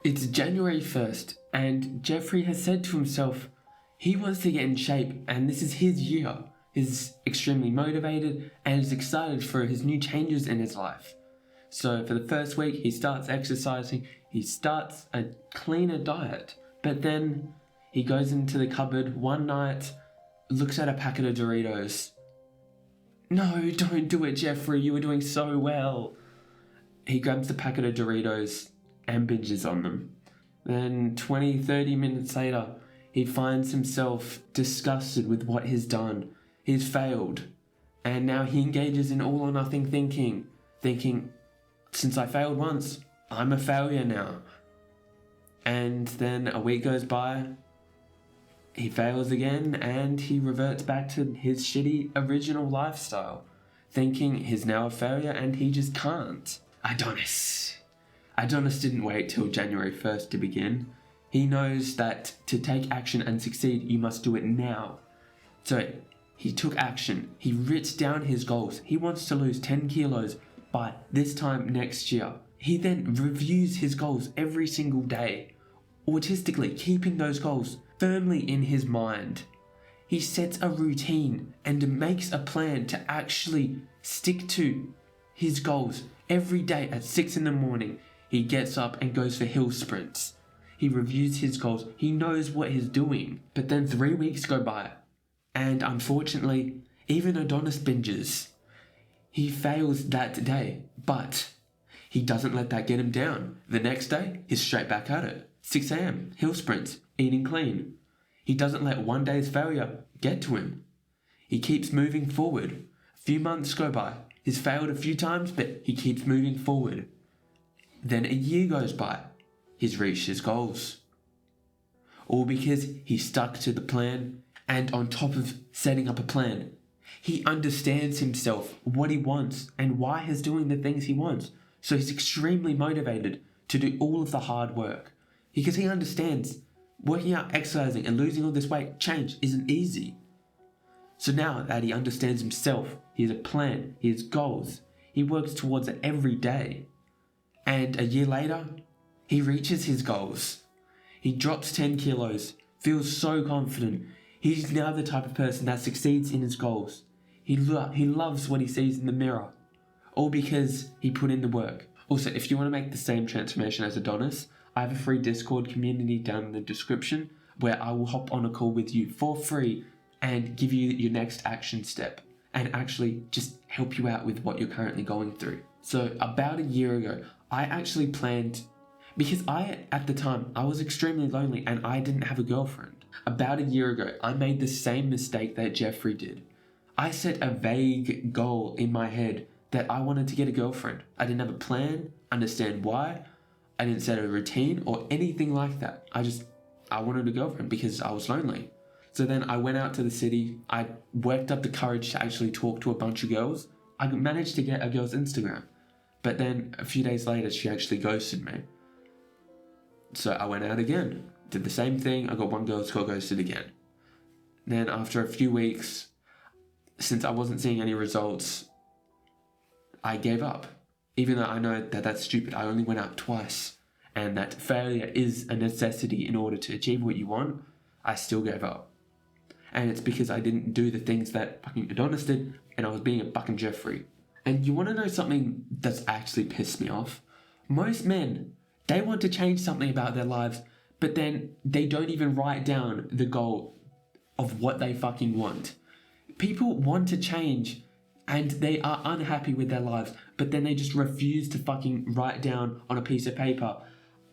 It's January 1st, and Jeffrey has said to himself he wants to get in shape, and this is his year. He's extremely motivated and is excited for his new changes in his life. So for the first week, he starts exercising, he starts a cleaner diet, but then he goes into the cupboard one night, looks at a packet of Doritos. No, don't do it, Jeffrey, you were doing so well. He grabs the packet of Doritos and binges on them. Then 20-30 minutes later, he finds himself disgusted with what he's done. He's failed. And now he engages in all or nothing thinking, since I failed once, I'm a failure now. And then a week goes by, he fails again, and he reverts back to his shitty original lifestyle, thinking he's now a failure and he just can't. Adonis didn't wait till January 1st to begin. He knows that to take action and succeed, you must do it now. So he took action. He writes down his goals. He wants to lose 10 kilos by this time next year. He then reviews his goals every single day, autistically keeping those goals firmly in his mind. He sets a routine and makes a plan to actually stick to his goals. Every day at 6 in the morning, he gets up and goes for hill sprints. He reviews his goals. He knows what he's doing. But then 3 weeks go by, and unfortunately, even Adonis binges. He fails that day, but he doesn't let that get him down. The next day, he's straight back at it. 6 a.m, hill sprints, eating clean. He doesn't let one day's failure get to him. He keeps moving forward. A few months go by. He's failed a few times, but he keeps moving forward. Then a year goes by. He's reached his goals. All because he stuck to the plan, and on top of setting up a plan, he understands himself, what he wants, and why he's doing the things he wants. So he's extremely motivated to do all of the hard work. Because he understands working out, exercising, and losing all this weight, change isn't easy. So now that he understands himself, he has a plan, he has goals, he works towards it every day. And a year later, he reaches his goals. He drops 10 kilos, feels so confident. He's now the type of person that succeeds in his goals. He loves what he sees in the mirror, all because he put in the work. Also, if you want to make the same transformation as Adonis, I have a free Discord community down in the description where I will hop on a call with you for free and give you your next action step and actually just help you out with what you're currently going through. So about a year ago, I actually planned, because at the time, I was extremely lonely and I didn't have a girlfriend. About a year ago, I made the same mistake that Jeffrey did. I set a vague goal in my head that I wanted to get a girlfriend. I didn't have a plan, understand why. I didn't set a routine or anything like that. I wanted a girlfriend because I was lonely. So then I went out to the city. I worked up the courage to actually talk to a bunch of girls. I managed to get a girl's Instagram. But then a few days later, she actually ghosted me. So I went out again, did the same thing. I got one girl who got ghosted again. Then after a few weeks, since I wasn't seeing any results, I gave up. Even though I know that that's stupid, I only went out twice. And that failure is a necessity in order to achieve what you want, I still gave up. And it's because I didn't do the things that fucking Adonis did, and I was being a fucking Jeffrey. And you want to know something that's actually pissed me off? Most men, they want to change something about their lives, but then they don't even write down the goal of what they fucking want. People want to change and they are unhappy with their lives, but then they just refuse to fucking write down on a piece of paper,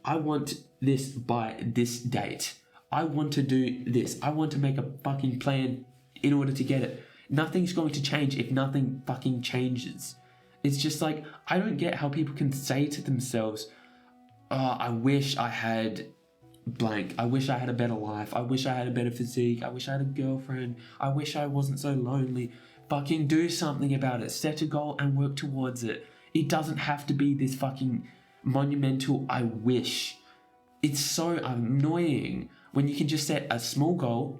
I want this by this date. I want to do this. I want to make a fucking plan in order to get it. Nothing's going to change if nothing fucking changes. It's just like, I don't get how people can say to themselves, oh, I wish I had blank. I wish I had a better life. I wish I had a better physique. I wish I had a girlfriend. I wish I wasn't so lonely. Fucking do something about it. Set a goal and work towards it. It doesn't have to be this fucking monumental I wish. It's so annoying when you can just set a small goal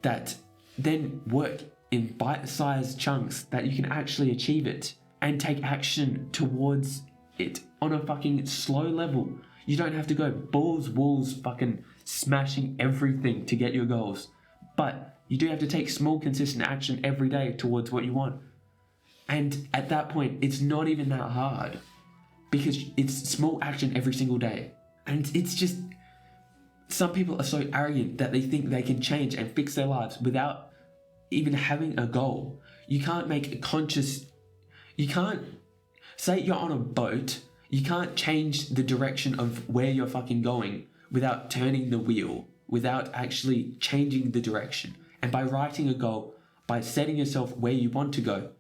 that then work in bite-sized chunks that you can actually achieve it and take action towards it on a fucking slow level. You don't have to go balls, walls, fucking smashing everything to get your goals. But you do have to take small, consistent action every day towards what you want. And at that point, it's not even that hard because it's small action every single day. And it's just, some people are so arrogant that they think they can change and fix their lives without even having a goal. You can't make a conscious, you can't, say you're on a boat, you can't change the direction of where you're fucking going without turning the wheel, without actually changing the direction. And by writing a goal, by setting yourself where you want to go,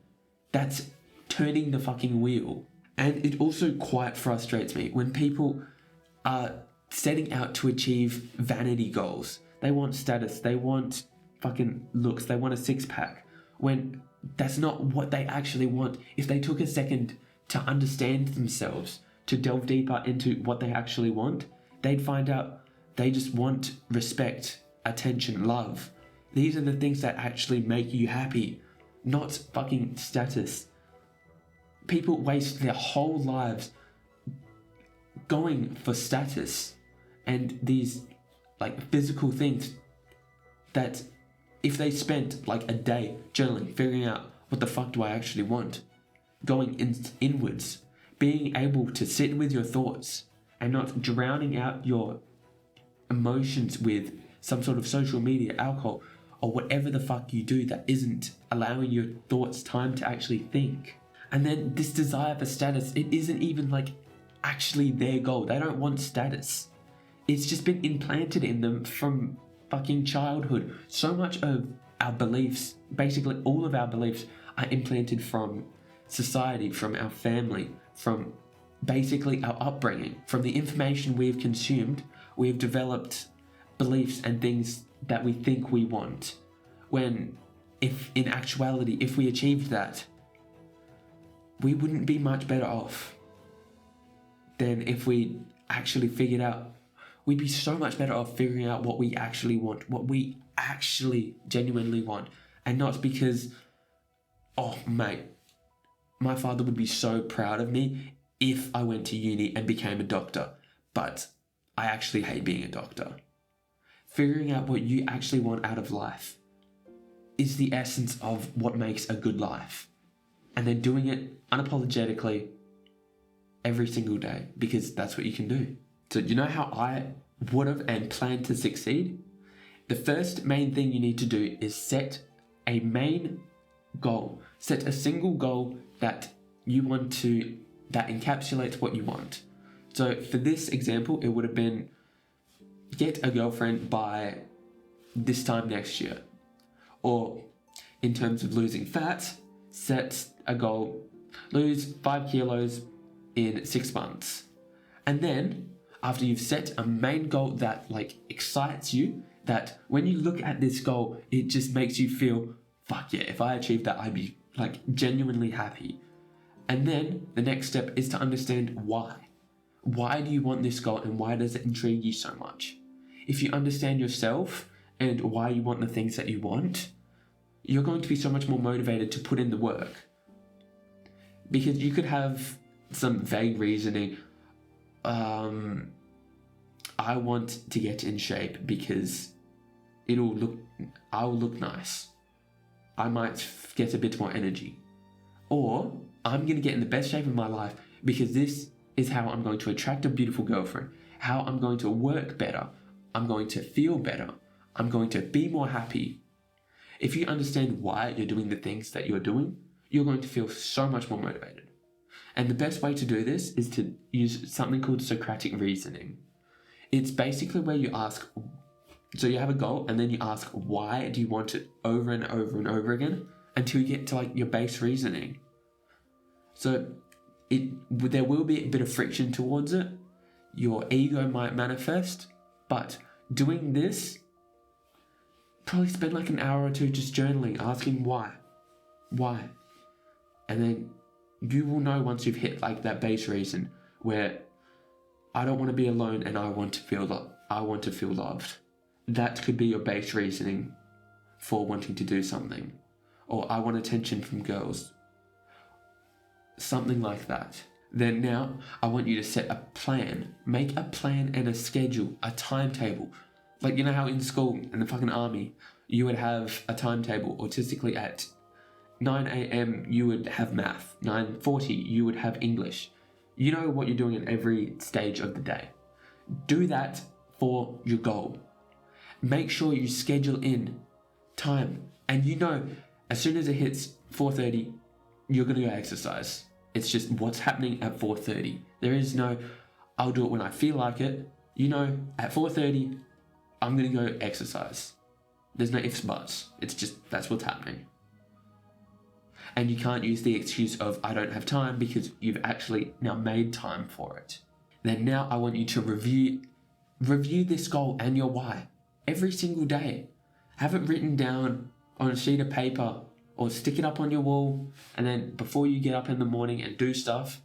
that's turning the fucking wheel. And it also quite frustrates me when people are setting out to achieve vanity goals. They want status, they want fucking looks, they want a six-pack, when that's not what they actually want. If they took a second to understand themselves, to delve deeper into what they actually want, they'd find out they just want respect, attention, love. These are the things that actually make you happy, not fucking status. People waste their whole lives going for status and these like physical things that if they spent like a day journaling, figuring out what the fuck do I actually want, going inwards, being able to sit with your thoughts and not drowning out your emotions with some sort of social media, alcohol, or whatever the fuck you do that isn't allowing your thoughts time to actually think. And then this desire for status, it isn't even like actually their goal. They don't want status. It's just been implanted in them from fucking childhood. So much of our beliefs, basically all of our beliefs, are implanted from society, from our family, from basically our upbringing. From the information we've consumed, we've developed beliefs and things that we think we want. When, if in actuality, if we achieved that, we wouldn't be much better off than if we actually figured out. We'd be so much better off figuring out what we actually want, what we actually genuinely want. And not because, oh mate, my father would be so proud of me if I went to uni and became a doctor, but I actually hate being a doctor. Figuring out what you actually want out of life is the essence of what makes a good life. And then doing it unapologetically every single day, because that's what you can do. So you know how I would have and planned to succeed? The first main thing you need to do is set a main goal. Set a single goal that you want to, that encapsulates what you want. So for this example, it would have been get a girlfriend by this time next year. Or in terms of losing fat, set a goal, lose 5 kilos in 6 months. And then after you've set a main goal that like excites you, that when you look at this goal, it just makes you feel, fuck yeah, if I achieved that, I'd be like genuinely happy. And then the next step is to understand why. Why do you want this goal and why does it intrigue you so much? If you understand yourself and why you want the things that you want, you're going to be so much more motivated to put in the work. Because you could have some vague reasoning. I want to get in shape because I'll look nice. I might get a bit more energy. Or I'm going to get in the best shape of my life because this is how I'm going to attract a beautiful girlfriend, how I'm going to work better, I'm going to feel better, I'm going to be more happy. If you understand why you're doing the things that you're doing, you're going to feel so much more motivated. And the best way to do this is to use something called Socratic reasoning. It's basically where you ask, so you have a goal and then you ask, why do you want it over and over and over again until you get to like your base reasoning. So there will be a bit of friction towards it. Your ego might manifest, but doing this, probably spend like an hour or two just journaling, asking why. And then you will know once you've hit like that base reason where I don't want to be alone and I want to feel loved. That could be your base reasoning for wanting to do something. Or I want attention from girls. Something like that. Then now I want you to set a plan. Make a plan and a schedule, a timetable. Like, you know how in school, in the fucking army, you would have a timetable. Autistically at 9 a.m. you would have math. 9:40 you would have English. You know what you're doing in every stage of the day. Do that for your goal. Make sure you schedule in time. And you know, as soon as it hits 4:30, you're going to go exercise. It's just what's happening at 4:30. There is no, I'll do it when I feel like it. You know, at 4:30, I'm going to go exercise. There's no ifs, buts. It's just, that's what's happening. And you can't use the excuse of, I don't have time, because you've actually now made time for it. Then now I want you to review this goal and your why every single day. Have it written down on a sheet of paper or stick it up on your wall. And then before you get up in the morning and do stuff,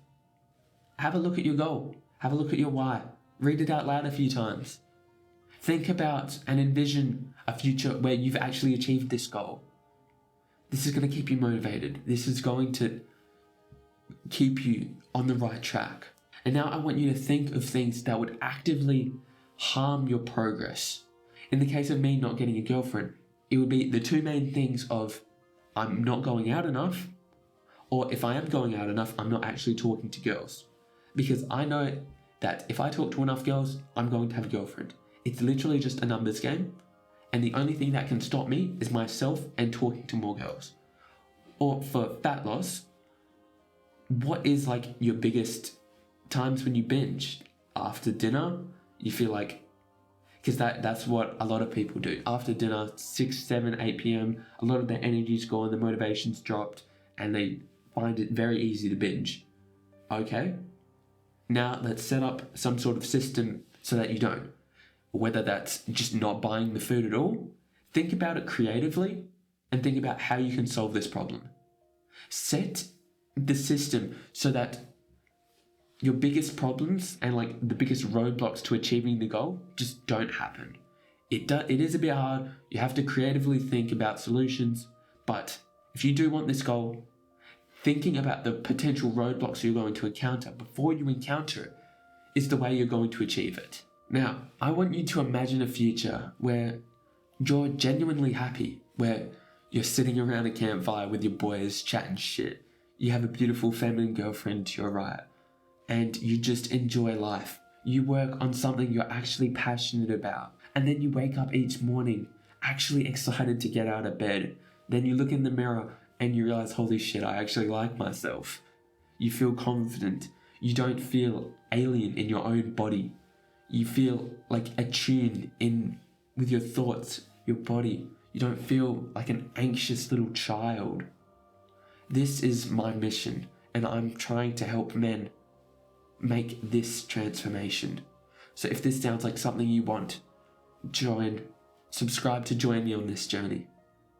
have a look at your goal. Have a look at your why. Read it out loud a few times. Think about and envision a future where you've actually achieved this goal. This is going to keep you motivated. This is going to keep you on the right track. And now I want you to think of things that would actively harm your progress. In the case of me not getting a girlfriend, it would be the two main things of I'm not going out enough, or if I am going out enough, I'm not actually talking to girls. Because I know that if I talk to enough girls, I'm going to have a girlfriend. It's literally just a numbers game. And the only thing that can stop me is myself and talking to more girls. Or for fat loss, what is like your biggest times when you binge? After dinner, you feel like, because that's what a lot of people do. After dinner, 6, 7, 8 p.m, a lot of their energy's gone, the motivation's dropped, and they find it very easy to binge. Okay, now let's set up some sort of system so that you don't. Whether that's just not buying the food at all, think about it creatively and think about how you can solve this problem. Set the system so that your biggest problems and like the biggest roadblocks to achieving the goal just don't happen. It is a bit hard. You have to creatively think about solutions, but if you do want this goal, thinking about the potential roadblocks you're going to encounter before you encounter it is the way you're going to achieve it. Now, I want you to imagine a future where you're genuinely happy, where you're sitting around a campfire with your boys chatting shit. You have a beautiful feminine girlfriend to your right, and you just enjoy life. You work on something you're actually passionate about, and then you wake up each morning actually excited to get out of bed. Then you look in the mirror and you realize, holy shit, I actually like myself. You feel confident. You don't feel alien in your own body. You feel like attuned in with your thoughts, your body. You don't feel like an anxious little child. This is my mission, and I'm trying to help men make this transformation. So if this sounds like something you want, subscribe to join me on this journey.